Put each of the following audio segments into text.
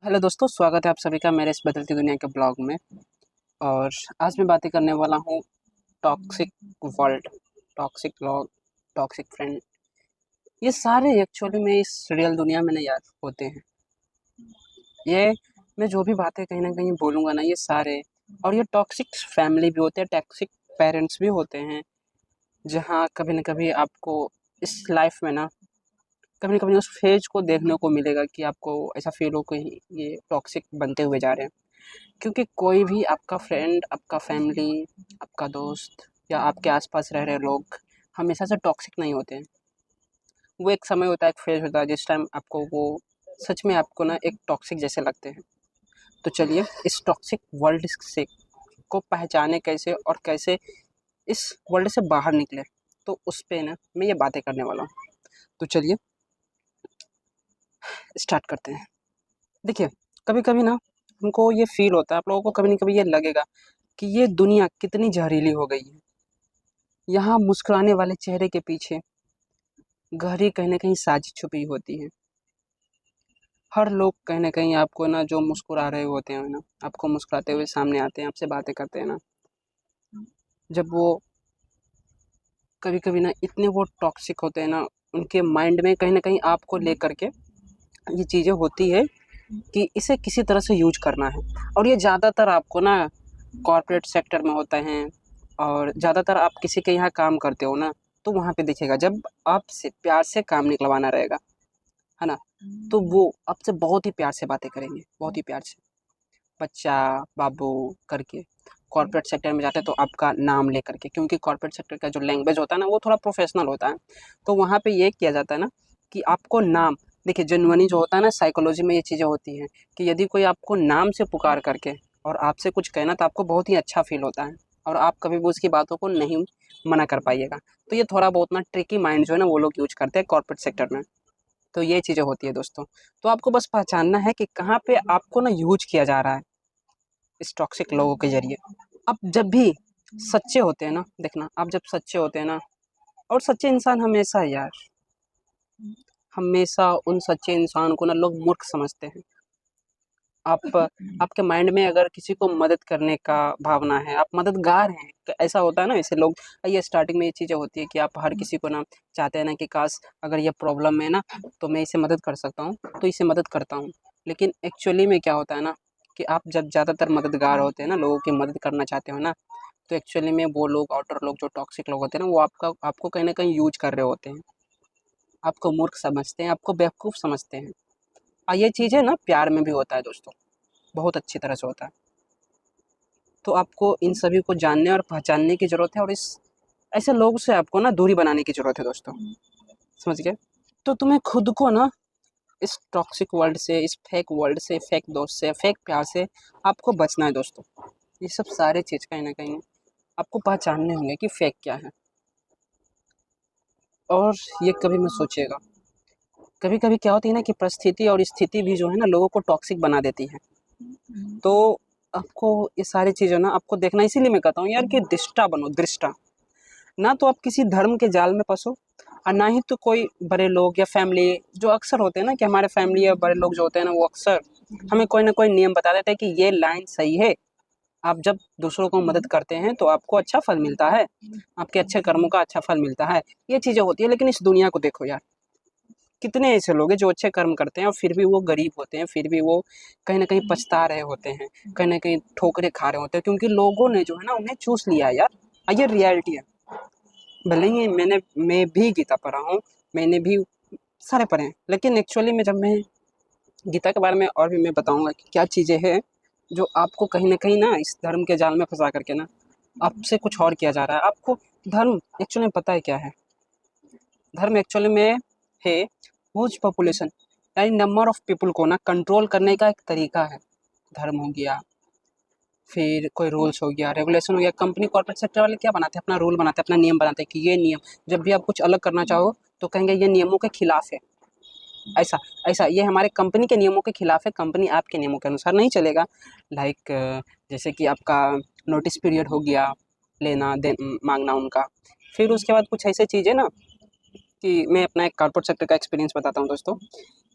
Hello दोस्तों, स्वागत है आप सभी का मेरे इस बदलती दुनिया के ब्लॉग में। और आज मैं बातें करने वाला हूँ toxic world, toxic blog, toxic friend. ये सारे एक्चुअली में इस रियल दुनिया में नहीं यार होते हैं। ये मैं जो भी बातें कहीं ना कहीं बोलूँगा ना, ये सारे और ये टॉक्सिक फैमिली भी होते हैं, टॉक्सिक पेरेंट्स भी होते हैं। जहाँ कभी ना कभी आपको इस लाइफ में ना कभी न कभी उस फेज को देखने को मिलेगा कि आपको ऐसा फील हो कि ये टॉक्सिक बनते हुए जा रहे हैं। क्योंकि कोई भी आपका फ्रेंड, आपका फैमिली, आपका दोस्त या आपके आसपास रह रहे लोग हमेशा से टॉक्सिक नहीं होते हैं। वो एक समय होता है, एक फेज होता है जिस टाइम आपको वो सच में आपको ना एक टॉक्सिक जैसे लगते हैं। तो चलिए इस टॉक्सिक वर्ल्ड से को पहचाने कैसे और कैसे इस वर्ल्ड से बाहर निकले, तो उस पे ना मैं ये बातें करने वाला हूँ। तो चलिए स्टार्ट करते हैं। देखिए, कभी कभी ना हमको ये फील होता है, आप लोगों को कभी ना कभी ये लगेगा कि ये दुनिया कितनी जहरीली हो गई है। यहाँ मुस्कुराने वाले चेहरे के पीछे गहरी कहीं न कहीं साजिश छुपी होती है। हर लोग कहीं न कहीं आपको ना जो मुस्कुरा रहे होते हैं ना, आपको मुस्कुराते हुए सामने आते हैं, आपसे बातें करते हैं ना, जब वो कभी-कभी ना इतने वो टॉक्सिक होते हैं ना, उनके माइंड में कहीं न कहीं आपको लेकर के ये चीज़ें होती है कि इसे किसी तरह से यूज़ करना है। और ये ज़्यादातर आपको ना कॉर्पोरेट सेक्टर में होते हैं, और ज़्यादातर आप किसी के यहाँ काम करते हो ना, तो वहाँ पे दिखेगा जब आपसे प्यार से काम निकलवाना रहेगा, है ना? तो वो आपसे बहुत ही प्यार से बातें करेंगे, बहुत ही प्यार से, बच्चा, बाबू करके। कॉर्पोरेट सेक्टर में जाते हैं तो आपका नाम लेकर के, क्योंकि कॉर्पोरेट सेक्टर का जो लैंग्वेज होता है ना, वो थोड़ा प्रोफेशनल होता है। तो वहाँ पे ये किया जाता है ना कि आपको नाम, देखिए जेनुइनली जो होता है ना, साइकोलॉजी में ये चीज़ें होती हैं कि यदि कोई आपको नाम से पुकार करके और आपसे कुछ कहना, तो आपको बहुत ही अच्छा फ़ील होता है और आप कभी भी उसकी बातों को नहीं मना कर पाइएगा। तो ये थोड़ा बहुत ना ट्रिकी माइंड जो है ना, वो लोग यूज़ करते हैं कॉर्पोरेट सेक्टर में। तो ये चीज़ें होती है दोस्तों। तो आपको बस पहचानना है कि कहाँ पे आपको ना यूज़ किया जा रहा है इस टॉक्सिक लोगों के ज़रिए। आप जब भी सच्चे होते हैं ना, देखना आप जब सच्चे होते हैं ना, और सच्चे इंसान हमेशा यार, हमेशा उन सच्चे इंसान को ना लोग मूर्ख समझते हैं। आप आपके माइंड में अगर किसी को मदद करने का भावना है, आप मददगार हैं, तो ऐसा होता है ना, ऐसे लोग, ये स्टार्टिंग में ये चीज़ें होती है कि आप हर किसी को ना चाहते हैं ना कि काश अगर ये प्रॉब्लम है ना, तो मैं इसे मदद कर सकता हूँ, तो इसे मदद करता हूँ। लेकिन एक्चुअली में क्या होता है ना कि आप जब ज़्यादातर मददगार होते हैं ना, लोगों की मदद करना चाहते हो ना, तो एक्चुअली में वो लोग, आउटर लोग, जो टॉक्सिक लोग होते हैं ना, वो आपको कहीं न कहीं यूज़ कर रहे होते हैं। आपको मूर्ख समझते हैं, आपको बेवकूफ़ समझते हैं। ये चीज़ें ना प्यार में भी होता है दोस्तों, बहुत अच्छी तरह से होता है। तो आपको इन सभी को जानने और पहचानने की ज़रूरत है, और इस ऐसे लोगों से आपको ना दूरी बनाने की ज़रूरत है दोस्तों, समझ गए? तो तुम्हें खुद को ना इस टॉक्सिक वर्ल्ड से, इस फेक वर्ल्ड से, फेक दोस्त से, फेक प्यार से आपको बचना है दोस्तों। ये सब सारे चीज़ कहीं न कहीं आपको पहचानने होंगे कि फेक क्या है, और ये कभी मत सोचिएगा। कभी-कभी क्या होती है ना कि परिस्थिति और स्थिति भी जो है ना लोगों को टॉक्सिक बना देती है। तो आपको ये सारी चीज़ें ना आपको देखना, इसीलिए मैं कहता हूँ यार कि दृष्टा बनो, दृष्टा। ना तो आप किसी धर्म के जाल में फँसो, और ना ही तो कोई बड़े लोग या फैमिली, जो अक्सर होते हैं ना कि हमारे फैमिली या बड़े लोग जो होते हैं ना, वो अक्सर हमें कोई ना कोई नियम बता देते हैं कि ये लाइन सही है। आप जब दूसरों को मदद करते हैं तो आपको अच्छा फल मिलता है, आपके अच्छे कर्मों का अच्छा फल मिलता है। ये चीज़ें होती है, लेकिन इस दुनिया को देखो यार, कितने ऐसे लोग हैं जो अच्छे कर्म करते हैं और फिर भी वो गरीब होते हैं, फिर भी वो कहीं न कहीं पछता रहे होते हैं, कहीं न कहीं ठोकरें खा रहे होते हैं, क्योंकि लोगों ने जो है ना उन्हें चूस लिया है यार। ये रियलिटी है। भले ही मैं भी गीता पढ़ा हूँ, मैंने भी सारे पढ़े हैं, लेकिन एक्चुअली में जब मैं गीता के बारे में और भी मैं बताऊँगा कि क्या चीज़ें हैं जो आपको कहीं न कहीं ना इस धर्म के जाल में फँसा कर के ना आपसे कुछ और किया जा रहा है। आपको धर्म एक्चुअली में पता है क्या है? धर्म एक्चुअली में है ह्यूज पॉपुलेशन, यानी नंबर ऑफ पीपल को ना कंट्रोल करने का एक तरीका है। धर्म हो गया, फिर कोई रूल्स हो गया, रेगुलेशन हो गया। कंपनी कॉर्पोरेट सेक्टर वाले क्या बनाते हैं? अपना रूल बनाते हैं, अपना नियम बनाते हैं कि ये नियम, जब भी आप कुछ अलग करना चाहो तो कहेंगे ये नियमों के खिलाफ है। ऐसा ऐसा ये हमारे कंपनी के नियमों के खिलाफ है, कंपनी आपके नियमों के अनुसार नहीं चलेगा। लाइक जैसे कि आपका नोटिस पीरियड हो गया, लेना दे मांगना उनका। फिर उसके बाद कुछ ऐसी चीज़ें ना कि मैं अपना एक कॉर्पोरेट सेक्टर का एक्सपीरियंस बताता हूँ दोस्तों,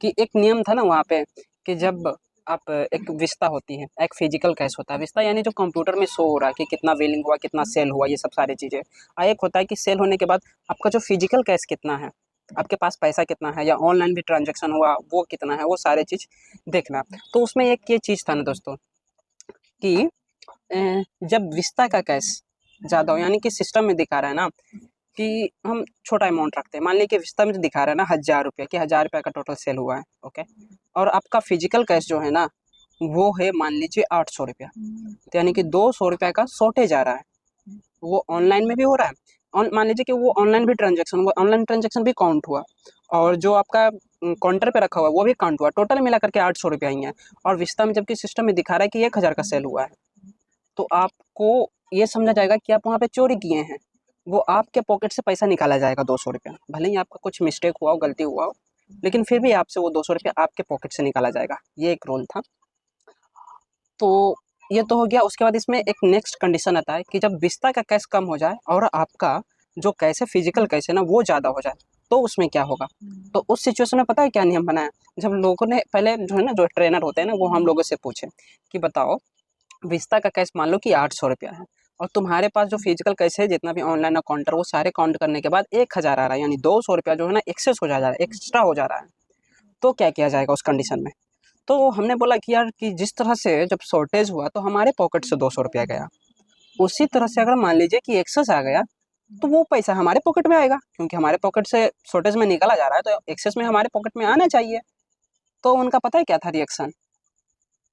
कि एक नियम था ना वहाँ पे कि जब आप एक विस्ता होती है, एक फिजिकल कैश होता है। विस्ता यानी जो कंप्यूटर में शो हो रहा है कि कितना बिलिंग हुआ, कितना सेल हुआ, ये सब सारी चीज़ें। और एक होता है कि सेल होने के बाद आपका जो फिजिकल कैश कितना है, आपके पास पैसा कितना है, या ऑनलाइन भी ट्रांजेक्शन हुआ वो कितना है, वो सारे चीज़ देखना। तो उसमें एक ये चीज़ था ना दोस्तों कि जब विस्ता का कैश ज़्यादा हो, यानी कि सिस्टम में दिखा रहा है ना कि हम छोटा अमाउंट रखते हैं, मान लीजिए कि विस्ता में दिखा रहा है ना 1000 रुपये कि 1000 रुपये का टोटल सेल हुआ है, ओके। और आपका फिजिकल कैश जो है ना वो है मान लीजिए 800 रुपया, तो यानी कि 200 रुपये का शॉर्टेज आ रहा है। वो ऑनलाइन में भी हो रहा है, मान लीजिए कि वो ऑनलाइन भी ट्रांजेक्शन हुआ, ऑनलाइन ट्रांजेक्शन भी काउंट हुआ, और जो आपका काउंटर पे रखा हुआ वो भी काउंट हुआ, टोटल मिला करके 800 रुपया ही है। और विस्ता में जबकि सिस्टम में दिखा रहा है कि 1000 का सेल हुआ है, तो आपको ये समझा जाएगा कि आप वहाँ पे चोरी किए हैं। वो आपके पॉकेट से पैसा निकाला जाएगा 200 रुपया, भले ही आपका कुछ मिस्टेक हुआ हो, गलती हुआ हो, लेकिन फिर भी आपसे वो 200 रुपया आपके पॉकेट से निकाला जाएगा। ये एक रोल था। तो ये तो हो गया। उसके बाद इसमें एक नेक्स्ट कंडीशन आता है कि जब विस्ता का कैश कम हो जाए और आपका जो कैश है, फिजिकल कैश है ना, वो ज़्यादा हो जाए, तो उसमें क्या होगा। तो उस सिचुएशन में पता है क्या नियम बनाया, जब लोगों ने पहले जो है ना, जो ट्रेनर होते हैं ना, वो हम लोगों से पूछे कि बताओ विस्ता का कैश मान लो कि 800 रुपया है, और तुम्हारे पास जो फिजिकल कैश है जितना भी ऑनलाइन अकाउंट है वो सारे काउंट करने के बाद 1000 आ रहा है, यानी 200 रुपया जो है ना एक्सेस हो जा रहा है, एक्स्ट्रा हो जा रहा है, तो क्या किया जाएगा उस कंडीशन में। तो हमने बोला कि यार कि जिस तरह से जब शॉर्टेज हुआ तो हमारे पॉकेट से 200 रुपया गया, उसी तरह से अगर मान लीजिए कि एक्सेस आ गया तो वो पैसा हमारे पॉकेट में आएगा, क्योंकि हमारे पॉकेट से शॉर्टेज में निकाला जा रहा है तो एक्सेस में हमारे पॉकेट में आना चाहिए। तो उनका पता है क्या था रिएक्शन,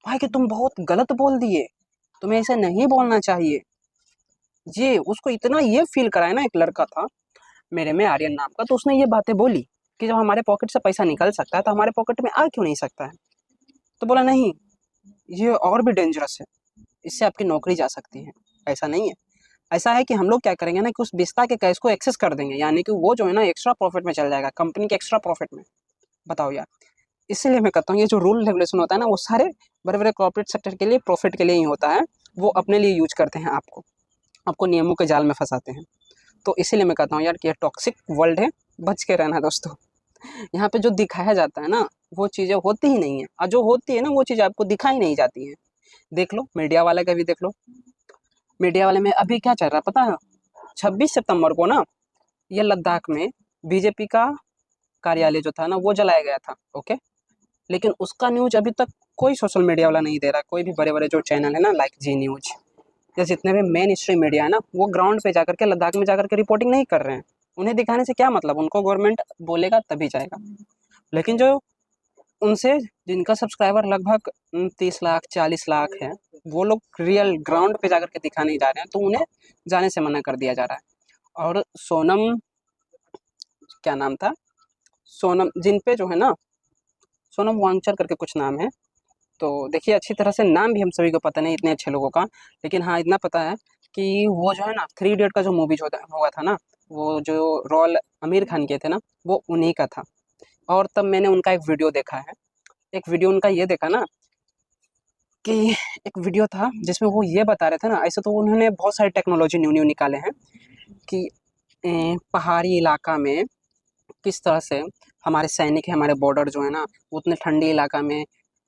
भाई कि तुम बहुत गलत बोल दिए, तुम्हें ऐसे नहीं बोलना चाहिए। ये उसको इतना ये फील कराया ना, एक लड़का था मेरे में आर्यन नाम का, तो उसने ये बातें बोली कि जब हमारे पॉकेट से पैसा निकल सकता है तो हमारे पॉकेट में आ क्यों नहीं सकता है। तो बोला नहीं, ये और भी डेंजरस है, इससे आपकी नौकरी जा सकती है। ऐसा नहीं है, ऐसा है कि हम लोग क्या करेंगे ना कि उस विस्ता के कैश को एक्सेस कर देंगे, यानी कि वो जो है ना एक्स्ट्रा प्रॉफिट में चल जाएगा, कंपनी के एक्स्ट्रा प्रॉफिट में। बताओ यार, इसीलिए मैं कहता हूँ ये जो रूल रेगुलेशन होता है ना वो सारे बड़े बड़े कॉर्पोरेट सेक्टर के लिए प्रॉफिट के लिए ही होता है, वो अपने लिए यूज करते हैं, आपको आपको नियमों के जाल में फंसाते हैं। तो इसीलिए मैं कहता हूँ यार कि ये टॉक्सिक वर्ल्ड है, बच के रहना दोस्तों। यहाँ पे जो दिखाया जाता है ना वो चीज़ें होती ही नहीं है, और जो होती है ना वो चीज़ आपको दिखाई नहीं जाती है। देख लो मीडिया वाले का भी देख लो, मीडिया वाले में अभी क्या चल रहा है पता है, 26 सितंबर को ना ये लद्दाख में बीजेपी का कार्यालय जो था ना वो जलाया गया था, ओके। लेकिन उसका न्यूज अभी तक कोई सोशल मीडिया वाला नहीं दे रहा, कोई भी बड़े बड़े जो चैनल है ना लाइक जी न्यूज या जितने भी मेन स्ट्रीम मीडिया है ना, वो ग्राउंड पे जाकर के लद्दाख में जाकर के रिपोर्टिंग नहीं कर रहे हैं। उन्हें दिखाने से क्या मतलब, उनको गवर्नमेंट बोलेगा तभी जाएगा। लेकिन जो उनसे जिनका सब्सक्राइबर लगभग 30 लाख 40 लाख है, वो लोग रियल ग्राउंड पे जाकर के दिखा नहीं जा रहे हैं, तो उन्हें जाने से मना कर दिया जा रहा है। और सोनम, क्या नाम था, सोनम जिन पे जो है ना, सोनम वांगचर करके कुछ नाम है। तो देखिए अच्छी तरह से नाम भी हम सभी को पता नहीं इतने अच्छे लोगों का, लेकिन हाँ इतना पता है कि वो जो है ना 3 इडियट का जो मूवी जो हुआ था ना, वो जो रोल आमिर खान के थे ना, वो उन्हीं का था। और तब मैंने उनका एक वीडियो देखा है, एक वीडियो उनका ये देखा ना कि एक वीडियो था जिसमें वो ये बता रहे थे ना, ऐसे तो उन्होंने बहुत सारी टेक्नोलॉजी न्यू न्यू निकाले हैं कि पहाड़ी इलाका में किस तरह से हमारे सैनिक है, हमारे बॉर्डर जो है ना, उतने ठंडी इलाका में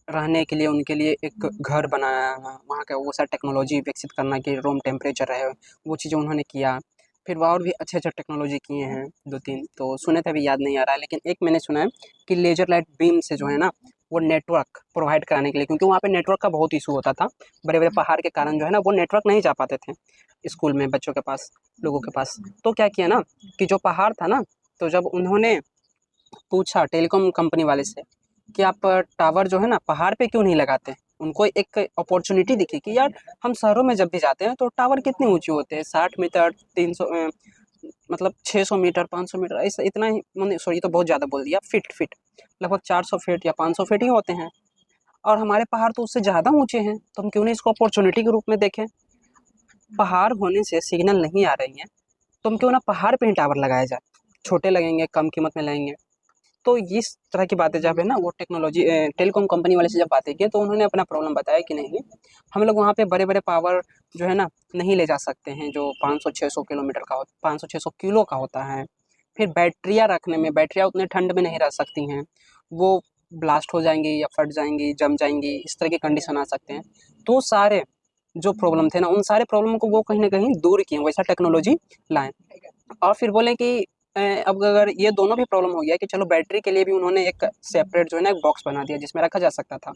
रहने के लिए उनके लिए एक घर बनाया, वहाँ का वो सारी टेक्नोलॉजी विकसित करना कि रूम टेम्परेचर रहे, वो चीज़ें उन्होंने किया। फिर वह और भी अच्छे अच्छे टेक्नोलॉजी किए हैं 2-3, तो सुने थे अभी याद नहीं आ रहा है, लेकिन एक मैंने सुना है कि लेजर लाइट बीम से जो है ना वो नेटवर्क प्रोवाइड कराने के लिए, क्योंकि वहाँ पे नेटवर्क का बहुत इशू होता था, बड़े बड़े पहाड़ के कारण जो है ना वो नेटवर्क नहीं जा पाते थे स्कूल में बच्चों के पास, लोगों के पास। तो क्या किया ना कि जो पहाड़ था ना, तो जब उन्होंने पूछा टेलीकॉम कंपनी वाले से कि आप टावर जो है ना पहाड़ पे क्यों नहीं लगाते, उनको एक अपॉर्चुनिटी दिखी कि यार हम शहरों में जब भी जाते हैं तो टावर कितने ऊंचे होते हैं, 60 मीटर, 300 मतलब 600 मीटर, 500 मीटर, ऐसा इतना ही, मैंने सॉरी तो बहुत ज़्यादा बोल दिया, फिट फिट लगभग 400 फीट या 500 फीट ही होते हैं। और हमारे पहाड़ तो उससे ज़्यादा ऊंचे हैं, तो हम क्यों नहीं इसको अपॉर्चुनिटी के रूप में देखें। पहाड़ होने से सिग्नल नहीं आ रही है, तो हम क्यों ना पहाड़ पे ही टावर लगाया जाए, छोटे लगेंगे, कम कीमत में लगेंगे। तो इस तरह की बातें जब है ना वो टेक्नोलॉजी टेलीकॉम कंपनी वाले से जब बातें की तो उन्होंने अपना प्रॉब्लम बताया कि नहीं, हम लोग वहाँ पे बड़े बड़े पावर जो है ना नहीं ले जा सकते हैं, जो 500-600 किलोमीटर का हो, 500-600 किलो का होता है। फिर बैटरियाँ रखने में, बैटरियाँ उतने ठंड में नहीं रह सकती हैं, वो ब्लास्ट हो जाएंगी या फट जाएंगी, जम जाएंगी, इस तरह के कंडीशन आ सकते हैं। तो सारे जो प्रॉब्लम थे ना, उन सारे प्रॉब्लम को वो कहीं ना कहीं दूर किए, वैसा टेक्नोलॉजी लाएं। और फिर बोले कि अब अगर ये दोनों भी प्रॉब्लम हो गया कि चलो बैटरी के लिए भी उन्होंने एक सेपरेट जो है ना एक बॉक्स बना दिया जिसमें रखा जा सकता था।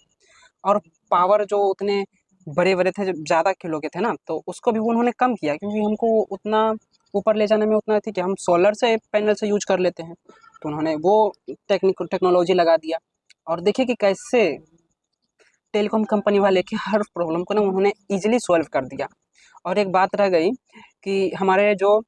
और पावर जो उतने बड़े बड़े थे, जब ज़्यादा किलो के थे ना, तो उसको भी उन्होंने कम किया, क्योंकि हमको उतना ऊपर ले जाने में उतना थी कि हम सोलर से पैनल से यूज कर लेते हैं। तो उन्होंने वो टेक्नोलॉजी लगा दिया। और देखिए कि कैसे टेलीकॉम कंपनी वाले के हर प्रॉब्लम को ना उन्होंने ईजिली सॉल्व कर दिया। और एक बात रह गई कि हमारे जो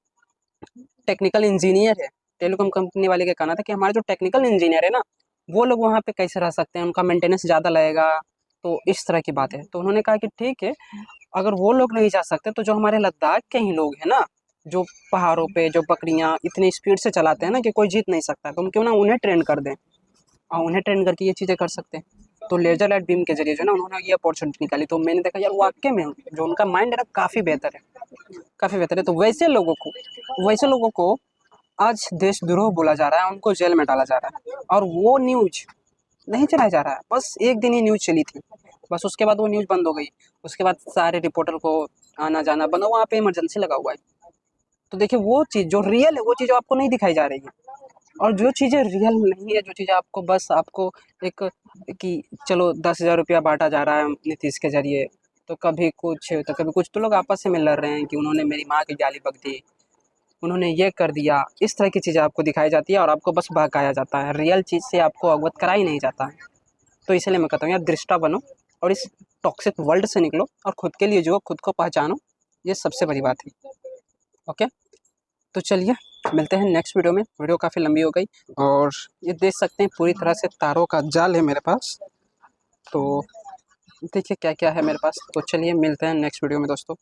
टेक्निकल इंजीनियर है, टेलीकॉम कंपनी वाले का कहना था कि हमारे जो टेक्निकल इंजीनियर है ना, वो लोग वहाँ पे कैसे रह सकते हैं, उनका मेंटेनेंस ज़्यादा लगेगा। तो इस तरह की बात है। तो उन्होंने कहा कि ठीक है, अगर वो लोग नहीं जा सकते तो जो हमारे लद्दाख के ही लोग हैं ना, जो पहाड़ों पे जो बकरियाँ इतनी स्पीड से चलाते हैं ना कि कोई जीत नहीं सकता, तो हम क्यों ना उन्हें ट्रेन कर दें और उन्हें ट्रेन करके ये चीज़ें कर सकते हैं। तो लेजर लाइट बीम के जरिए जो है ना उन्होंने ये अपॉर्चुनिटी निकाली। तो मैंने देखा यार वाकई में जो उनका माइंड है ना काफ़ी बेहतर है, काफ़ी बेहतर है। तो वैसे लोगों को आज देशद्रोह बोला जा रहा है, उनको जेल में डाला जा रहा है। और वो न्यूज़ नहीं चलाया जा रहा है, बस एक दिन ही न्यूज़ चली थी, बस उसके बाद वो न्यूज़ बंद हो गई। उसके बाद सारे रिपोर्टर को आना जाना बंद, वहाँ पे इमरजेंसी लगा हुआ है। तो देखिए वो चीज़ जो रियल है वो चीज़ आपको नहीं दिखाई जा रही है। और जो चीज़ें रियल नहीं है, जो चीज़ें आपको बस आपको एक कि चलो 10,000 रुपया बांटा जा रहा है नीतीश के जरिए, तो कभी कुछ तो कभी कुछ, तो लोग आपस में लड़ रहे हैं कि उन्होंने मेरी माँ की गाली बक दी, उन्होंने ये कर दिया। इस तरह की चीज़ें आपको दिखाई जाती है और आपको बस बहकाया जाता है, रियल चीज़ से आपको अवगत करा ही नहीं जाता है। तो इसलिए मैं कहता हूँ यार दृष्टा बनो और इस टॉक्सिक वर्ल्ड से निकलो और खुद के लिए जो खुद को पहचानो, ये सबसे बड़ी बात है। ओके, तो चलिए मिलते हैं नेक्स्ट वीडियो में। वीडियो काफ़ी लंबी हो गई और ये देख सकते हैं पूरी तरह से तारों का जाल है मेरे पास। तो देखिए क्या क्या है मेरे पास। तो चलिए मिलते हैं नेक्स्ट वीडियो में दोस्तों।